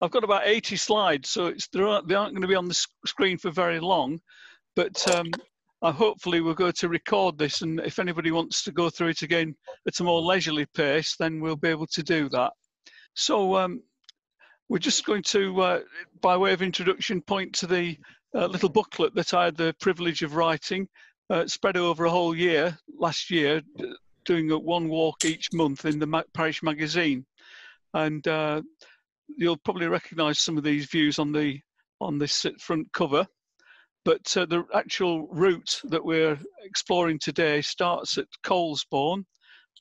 I've got about 80 slides, so they aren't going to be on the screen for very long, but I hopefully will go to record this, and if anybody wants to go through it again at a more leisurely pace, then we'll be able to do that. So we're just going to, by way of introduction, point to the little booklet that I had the privilege of writing, spread over a whole year, last year, doing one walk each month in the parish magazine. And you'll probably recognise some of these views on this front cover. But the actual route that we're exploring today starts at Colesbourne,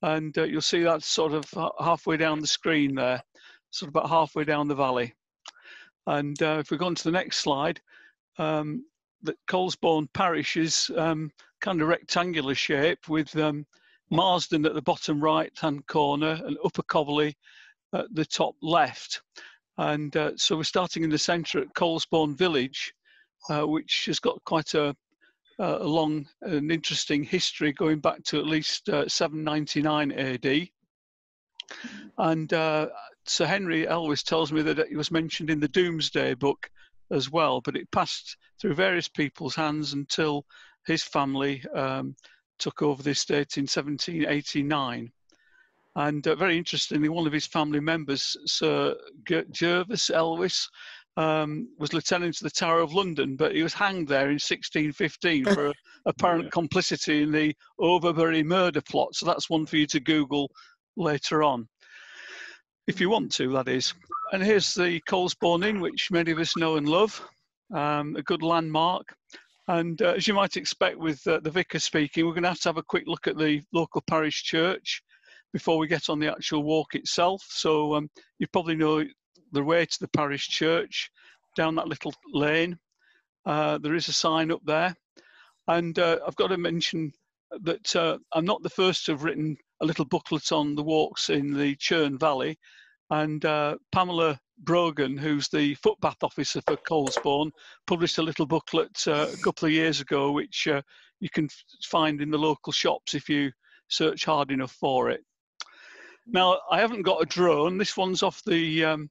and you'll see that sort of halfway down the screen there, sort of about halfway down the valley. And if we go on to the next slide, the Colesbourne parish is kind of rectangular shape with Marsden at the bottom right-hand corner and Upper Coverley at the top left. And so we're starting in the centre at Colesbourne village, which has got quite a long and interesting history going back to at least 799 AD. And Sir Henry Elwes tells me that it was mentioned in the Domesday book as well, but it passed through various people's hands until his family took over the estate in 1789. And very interestingly, one of his family members, Sir Gervas Elwes, was lieutenant of the Tower of London, but he was hanged there in 1615 for apparent complicity in the Overbury murder plot. So that's one for you to Google later on, if you want to, that is. And here's the Colesbourne Inn, which many of us know and love, a good landmark. And as you might expect with the vicar speaking, we're going to have a quick look at the local parish church before we get on the actual walk itself. So you probably know the way to the parish church, down that little lane. There is a sign up there. And I've got to mention that I'm not the first to have written a little booklet on the walks in the Churn Valley. And Pamela Brogan, who's the footpath officer for Colesbourne, published a little booklet a couple of years ago, which you can find in the local shops if you search hard enough for it. Now, I haven't got a drone. This one's off the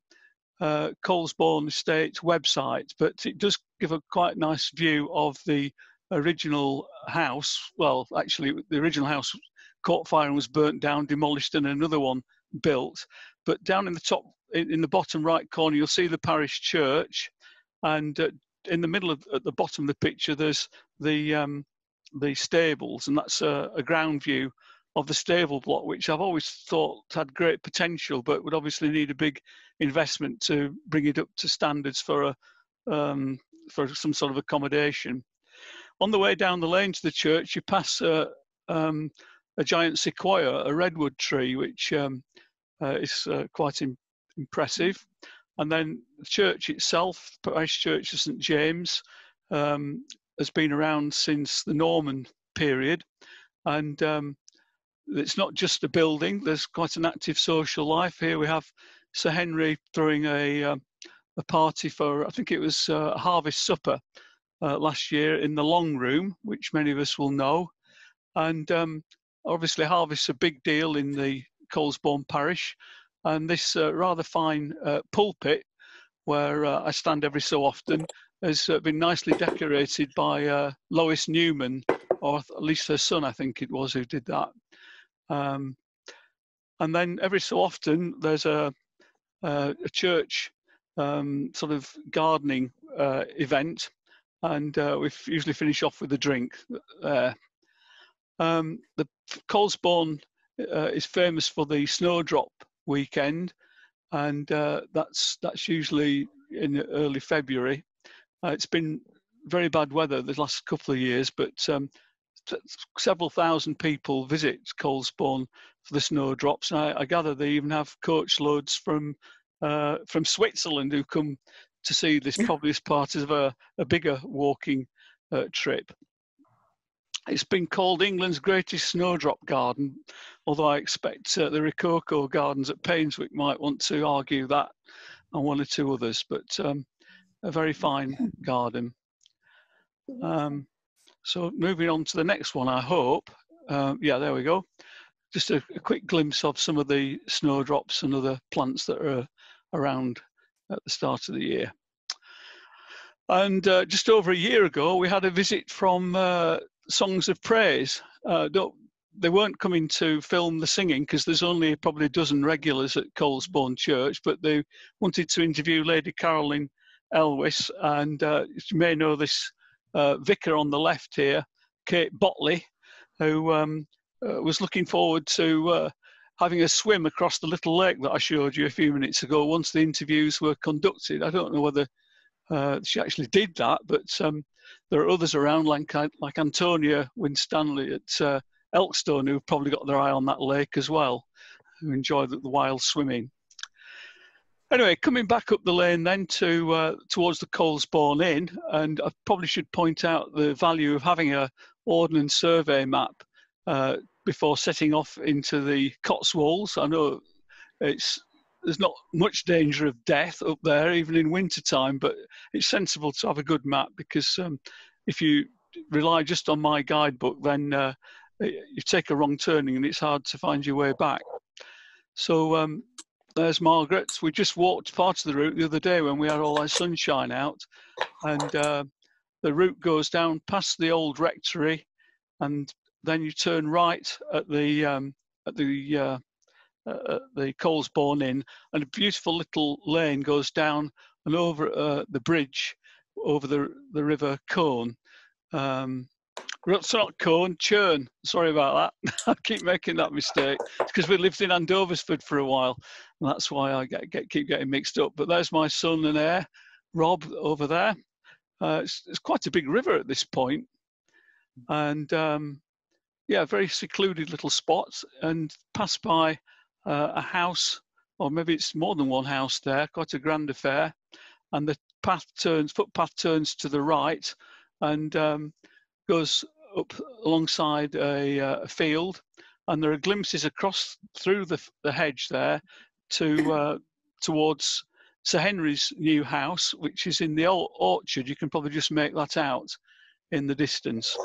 Colesbourne Estate website, but it does give a quite nice view of the original house. Well, actually, the original house caught fire and was burnt down, demolished, and another one built. But down in the top, in the bottom right corner, you'll see the parish church, and in the middle at the bottom of the picture, there's the stables, and that's a ground view of the stable block, which I've always thought had great potential, but would obviously need a big investment to bring it up to standards for some sort of accommodation. On the way down the lane to the church, you pass a giant sequoia, a redwood tree, which is quite impressive. And then the church itself, Parish Church of St James, has been around since the Norman period, and it's not just a building. There's quite an active social life here. We have Sir Henry throwing a party for, I think it was a harvest supper last year in the Long Room, which many of us will know. And obviously harvest's a big deal in the Colesbourne parish. And this rather fine pulpit, where I stand every so often, has been nicely decorated by Lois Newman, or at least her son, I think it was, who did that. And then every so often there's a church sort of gardening event, and we usually finish off with a drink there. The Colesbourne is famous for the Snowdrop Weekend, and that's usually in early February. It's been very bad weather the last couple of years, but several thousand people visit Colesbourne for the snowdrops. And I gather they even have coach loads from Switzerland who come to see this, probably as part of a bigger walking trip. It's been called England's greatest snowdrop garden, although I expect the Rococo Gardens at Painswick might want to argue that, and one or two others, but a very fine garden. So moving on to the next one, I hope. Yeah, there we go. Just a quick glimpse of some of the snowdrops and other plants that are around at the start of the year. And just over a year ago, we had a visit from Songs of Praise. They weren't coming to film the singing because there's only probably a dozen regulars at Colesbourne Church, but they wanted to interview Lady Caroline Elwes. And you may know this vicar on the left here, Kate Butler, who was looking forward to having a swim across the little lake that I showed you a few minutes ago once the interviews were conducted. I don't know whether she actually did that, but there are others around like Antonia Winstanley at Elkstone who've probably got their eye on that lake as well, who enjoy the wild swimming. Anyway, coming back up the lane then to towards the Colesbourne Inn, and I probably should point out the value of having a Ordnance Survey map before setting off into the Cotswolds. I know there's not much danger of death up there, even in winter time, but it's sensible to have a good map because if you rely just on my guidebook, then you take a wrong turning and it's hard to find your way back. So there's Margaret. We just walked part of the route the other day when we had all our sunshine out, and the route goes down past the old rectory, and then you turn right at the Colesbourne Inn, and a beautiful little lane goes down and over the bridge over the River Colne. It's not Colne, Churn. Sorry about that. I keep making that mistake. It's because we lived in Andoversford for a while, and that's why I keep getting mixed up. But there's my son and heir, Rob, over there. It's quite a big river at this point, and yeah, very secluded little spots, and pass by a house, or maybe it's more than one house there, quite a grand affair, and the footpath turns to the right and goes up alongside a field, and there are glimpses across through the hedge there towards Sir Henry's new house, which is in the old orchard. You can probably just make that out in the distance.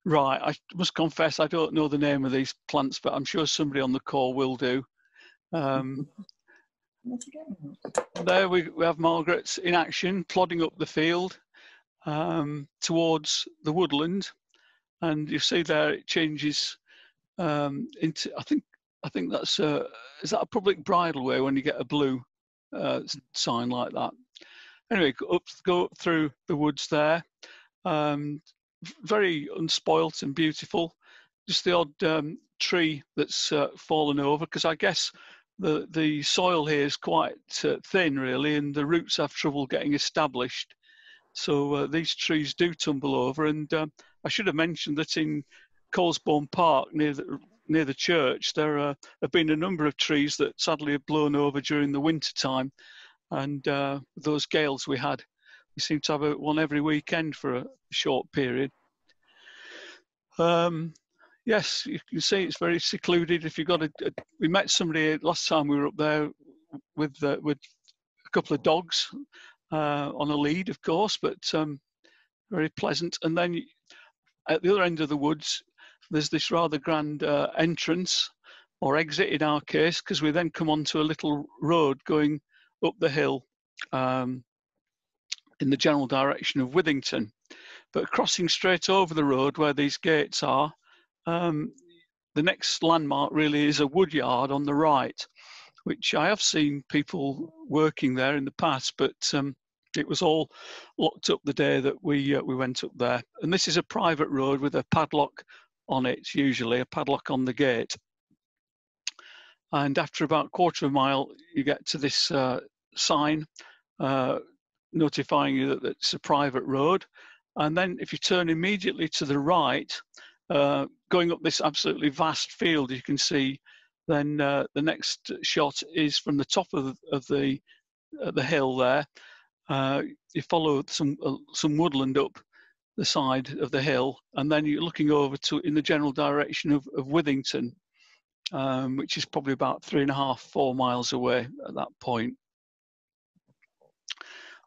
Right, I must confess I don't know the name of these plants, but I'm sure somebody on the call will do. There we have Margaret in action, plodding up the field towards the woodland, and you see there it changes into, I think that's is that a public bridleway when you get a blue sign like that? Anyway, go up through the woods there. Very unspoilt and beautiful. Just the odd tree that's fallen over, because I guess the soil here is quite thin really, and the roots have trouble getting established. So these trees do tumble over, and I should have mentioned that in Colesbourne Park near the church there have been a number of trees that sadly have blown over during the winter time, and those gales we had, we seem to have one every weekend for a short period. Yes, you can see it's very secluded. If you've got we met somebody last time we were up there with a couple of dogs on a lead, of course, but very pleasant. And then at the other end of the woods, there's this rather grand entrance or exit in our case, because we then come onto a little road going up the hill in the general direction of Withington. But crossing straight over the road where these gates are, the next landmark really is a wood yard on the right, which I have seen people working there in the past, but it was all locked up the day that we went up there. And this is a private road with a padlock on it, usually a padlock on the gate. And after about a quarter of a mile, you get to this sign notifying you that it's a private road. And then if you turn immediately to the right, going up this absolutely vast field, you can see then the next shot is from the top of the hill there. You follow some woodland up the side of the hill, and then you're looking over to in the general direction of Withington, which is probably about 3.5–4 miles away at that point.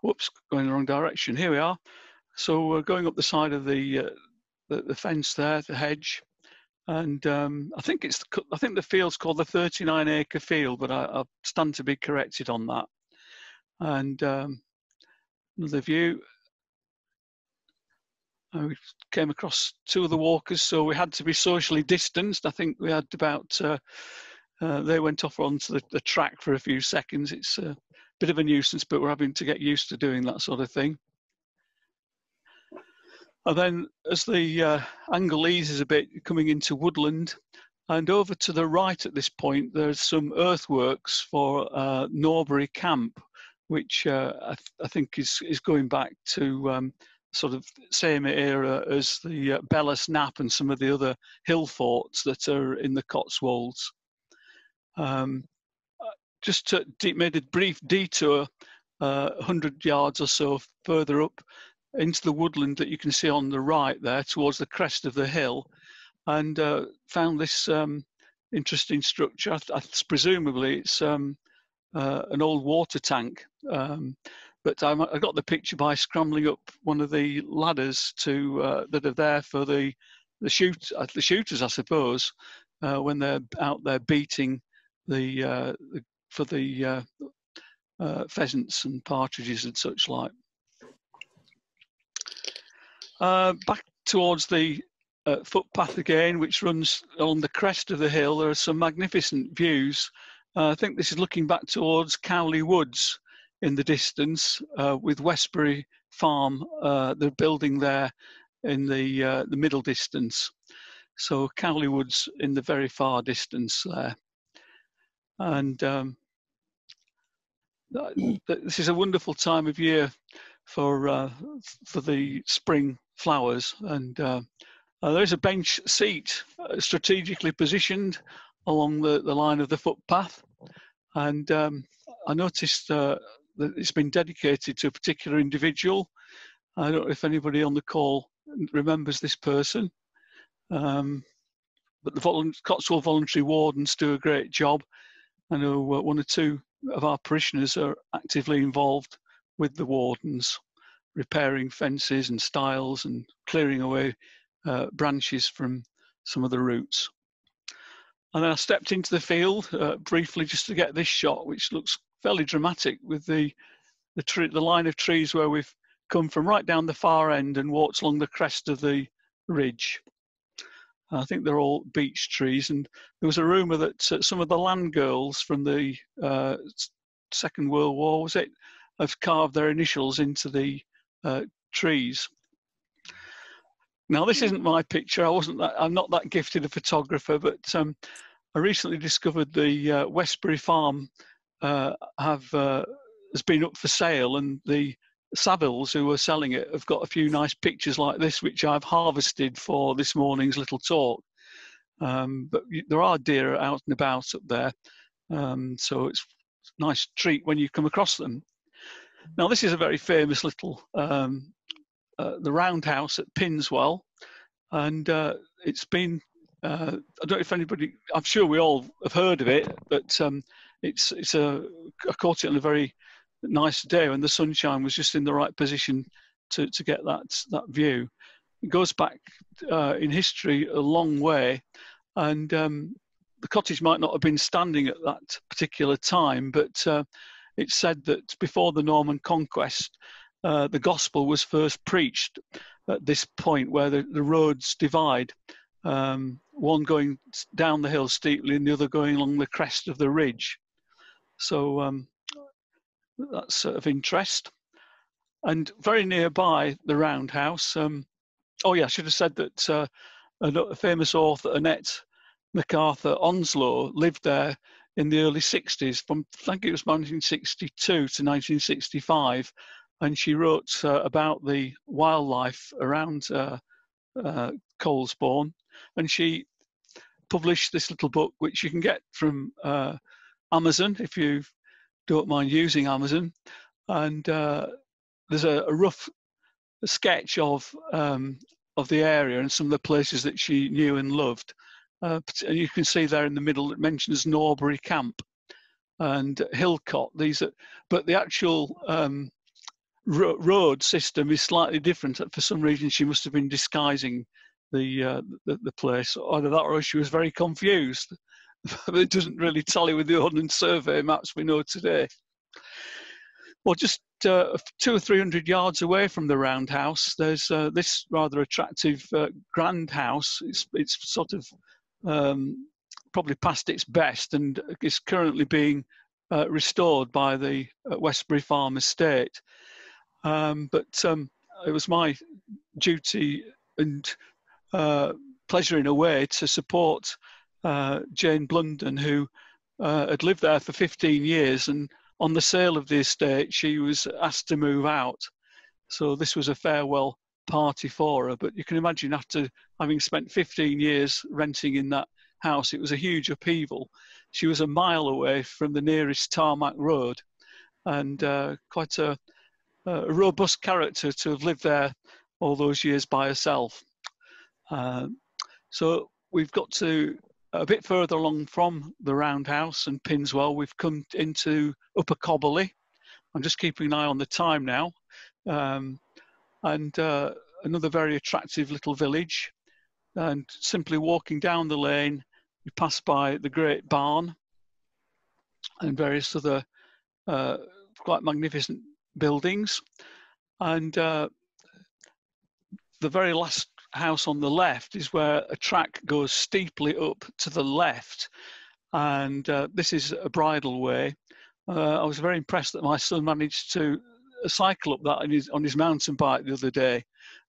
Whoops, going the wrong direction. Here we are. So we're going up the side of the fence there, the hedge, And I think the field's called the 39-acre field, but I stand to be corrected on that. And another view. We came across two of the walkers, so we had to be socially distanced. I think we had about. They went off onto the track for a few seconds. It's a bit of a nuisance, but we're having to get used to doing that sort of thing. And then as the angle eases a bit, coming into woodland, and over to the right at this point, there's some earthworks for Norbury Camp, which I think is going back to sort of same era as the Bella Snap and some of the other hill forts that are in the Cotswolds. Just made a brief detour 100 yards or so further up into the woodland that you can see on the right there towards the crest of the hill, and found this interesting structure. Presumably it's an old water tank, but I got the picture by scrambling up one of the ladders that are there for the shooters, I suppose, when they're out there beating for the pheasants and partridges and such like. Back towards the footpath again, which runs on the crest of the hill, there are some magnificent views. I think this is looking back towards Cowley Woods in the distance, with Westbury Farm, the building there in the middle distance. So Cowley Woods in the very far distance there. And this is a wonderful time of year for the spring flowers, and there is a bench seat strategically positioned along the line of the footpath, and I noticed that it's been dedicated to a particular individual. I don't know if anybody on the call remembers this person, but the Cotswold Voluntary Wardens do a great job. I know one or two of our parishioners are actively involved with the wardens, repairing fences and stiles and clearing away branches from some of the roots. And then I stepped into the field briefly just to get this shot, which looks fairly dramatic, with the line of trees where we've come from right down the far end and walked along the crest of the ridge. I think they're all beech trees, and there was a rumour that some of the land girls from the Second World War, was it, have carved their initials into the trees. Now, this isn't my picture. I'm not that gifted a photographer, but I recently discovered the Westbury Farm has been up for sale, and the Savills who are selling it have got a few nice pictures like this, which I've harvested for this morning's little talk. But there are deer out and about up there, so it's a nice treat when you come across them. Now, this is a very famous little the roundhouse at Pinswell, and it's been I don't know if anybody, I'm sure we all have heard of it, but I caught it on a very nice day when the sunshine was just in the right position to get that view. It goes back in history a long way, and the cottage might not have been standing at that particular time, but it's said that before the Norman conquest, the gospel was first preached at this point where the roads divide, one going down the hill steeply and the other going along the crest of the ridge. So that's of interest. And very nearby the roundhouse, oh yeah, I should have said that a famous author, Annette MacArthur Onslow, lived there in the early 60s, from I think it was 1962 to 1965, and she wrote about the wildlife around Colesbourne, and she published this little book which you can get from Amazon if you don't mind using Amazon, and there's a rough sketch of the area and some of the places that she knew and loved. And you can see there in the middle it mentions Norbury Camp and Hillcott. But the actual road system is slightly different. For some reason, she must have been disguising the place. Either that or she was very confused. But it doesn't really tally with the Ordnance Survey maps we know today. Well, just 200 or 300 yards away from the roundhouse, there's this rather attractive grand house. It's sort of probably past its best and is currently being restored by the Westbury Farm estate. But it was my duty and pleasure in a way to support Jane Blunden, who had lived there for 15 years, and on the sale of the estate she was asked to move out. So this was a farewell party for her. But you can imagine, after having spent 15 years renting in that house, it was a huge upheaval. She was a mile away from the nearest tarmac road, and quite a robust character to have lived there all those years by herself. So we've got to a bit further along from the roundhouse and Pinswell. We've come into Upper Cobberley. I'm just keeping an eye on the time now. And another very attractive little village. And simply walking down the lane, you pass by the Great Barn and various other quite magnificent buildings. And the very last house on the left is where a track goes steeply up to the left, and this is a bridle way. I was very impressed that my son managed to cycle up that on his mountain bike the other day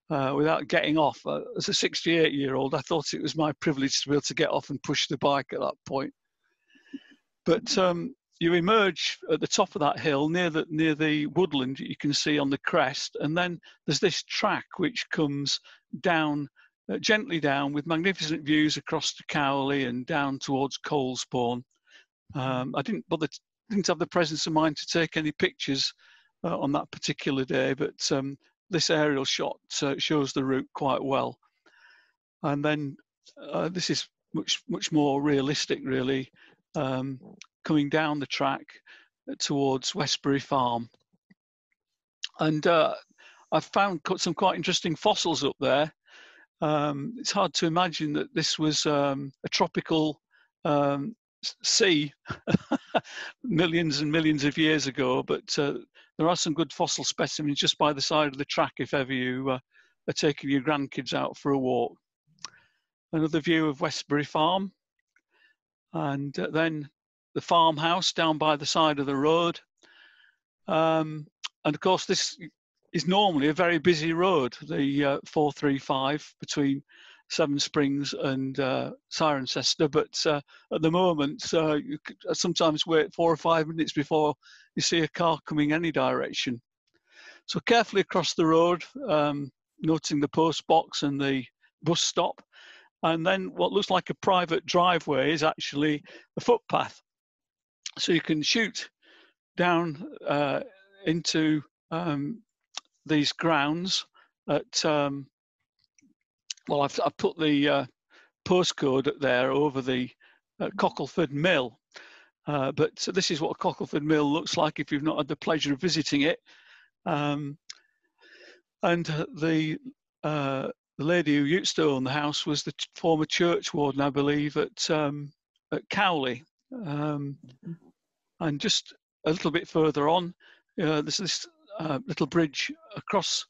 without getting off. As a 68-year-old, I thought it was my privilege to be able to get off and push the bike at that point. But you emerge at the top of that hill near the woodland you can see on the crest, and then there's this track which comes down gently down with magnificent views across to Cowley and down towards Colesbourne. I didn't have the presence of mind to take any pictures on that particular day, but this aerial shot shows the route quite well. And then this is much more realistic, really, coming down the track towards Westbury Farm. And I've found some quite interesting fossils up there. It's hard to imagine that this was a tropical sea millions and millions of years ago, but there are some good fossil specimens just by the side of the track if ever you are taking your grandkids out for a walk. Another view of Westbury Farm, and then the farmhouse down by the side of the road. And of course, this is normally a very busy road, the 435 between Seven Springs and Cirencester, but at the moment you could sometimes wait 4 or 5 minutes before you see a car coming any direction. So carefully across the road, noting the post box and the bus stop, and then what looks like a private driveway is actually a footpath. So you can shoot down into these grounds at, well, I've put the postcode there over the Cockleford Mill, but this is what Cockleford Mill looks like if you've not had the pleasure of visiting it. And the lady who used to own the house was the former church warden, I believe, at Cowley. And just a little bit further on, there's this little bridge across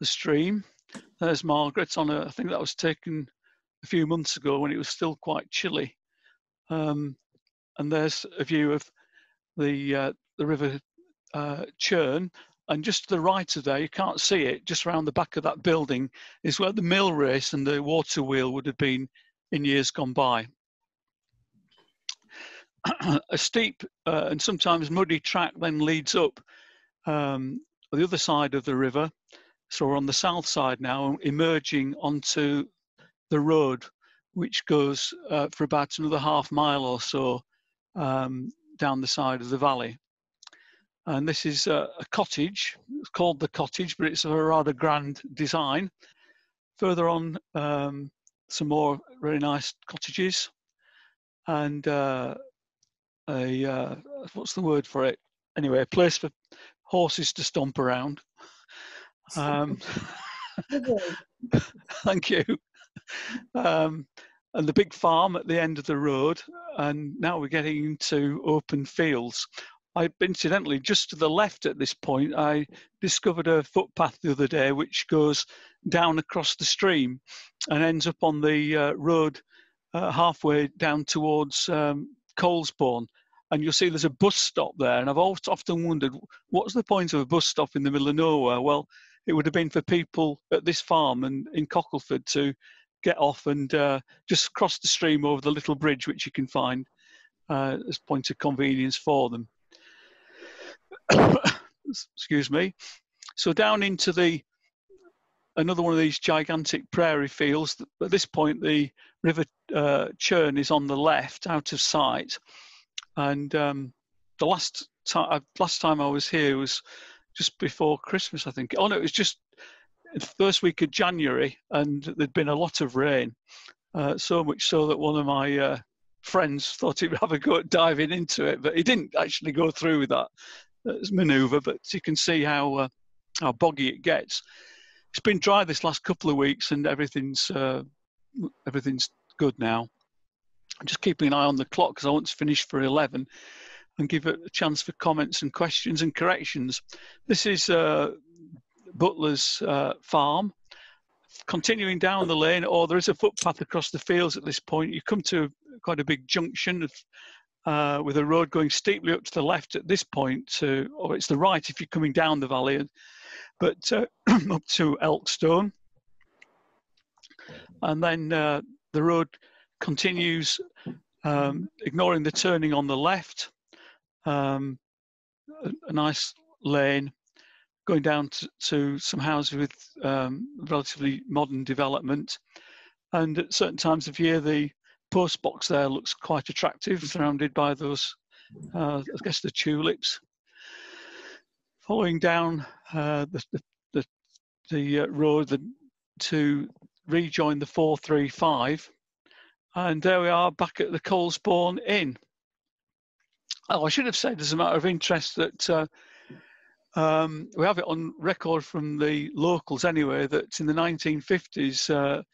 the stream. There's Margaret on I think that was taken a few months ago when it was still quite chilly. And there's a view of the River Churn. And just to the right of there, you can't see it, just around the back of that building is where the mill race and the water wheel would have been in years gone by. A steep and sometimes muddy track then leads up the other side of the river. So we're on the south side now, emerging onto the road, which goes for about another half mile or so down the side of the valley. And this is a cottage. It's called the Cottage, but it's a rather grand design. Further on, some more very nice cottages, and what's the word for it? Anyway, a place for horses to stomp around. Thank you. And the big farm at the end of the road, and now we're getting into open fields. Incidentally, just to the left at this point, I discovered a footpath the other day which goes down across the stream and ends up on the road halfway down towards Colesbourne. And you'll see there's a bus stop there. And I've often wondered, what's the point of a bus stop in the middle of nowhere? Well, it would have been for people at this farm and in Cockleford to get off and just cross the stream over the little bridge which you can find as a point of convenience for them. Excuse me. So down into another one of these gigantic prairie fields. At this point, the River Churn is on the left, out of sight. And the last time I was here was just before Christmas, I think. Oh no, it was just the first week of January, and there'd been a lot of rain. So much so that one of my friends thought he'd have a go at diving into it, but he didn't actually go through with that manoeuvre. But you can see how boggy it gets. It's been dry this last couple of weeks, and everything's good now. I'm just keeping an eye on the clock because I want to finish for 11 and give it a chance for comments and questions and corrections. This is Butler's farm. Continuing down the lane, or there is a footpath across the fields at this point. You come to quite a big junction with a road going steeply up to the left at this point, or it's the right if you're coming down the valley, but up to Elkstone. And then the road continues, ignoring the turning on the left, a nice lane going down to some houses with relatively modern development. And at certain times of year, the post box there looks quite attractive, surrounded by those, I guess, the tulips. Following down the road to rejoin the 435. And there we are back at the Colesbourne Inn. Oh, I should have said, as a matter of interest, that we have it on record from the locals anyway, that in the 1950s,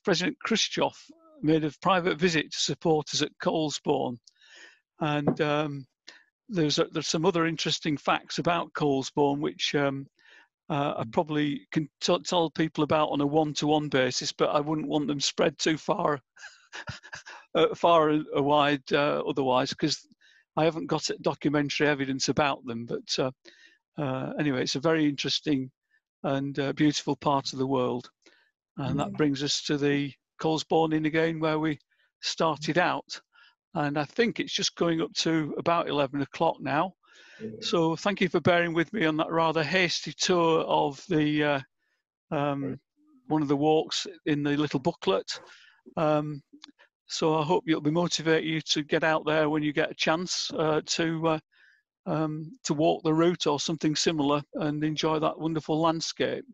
President Khrushchev made a private visit to supporters at Colesbourne. And there's some other interesting facts about Colesbourne, which I probably can tell people about on a one-to-one basis, but I wouldn't want them spread too far and wide otherwise, because I haven't got documentary evidence about them. But anyway, it's a very interesting and beautiful part of the world. And that brings us to the Colesbourne Inn again, where we started out. And I think it's just going up to about 11 o'clock now. So thank you for bearing with me on that rather hasty tour of the one of the walks in the little booklet. So I hope it'll be motivate you to get out there when you get a chance to walk the route or something similar and enjoy that wonderful landscape.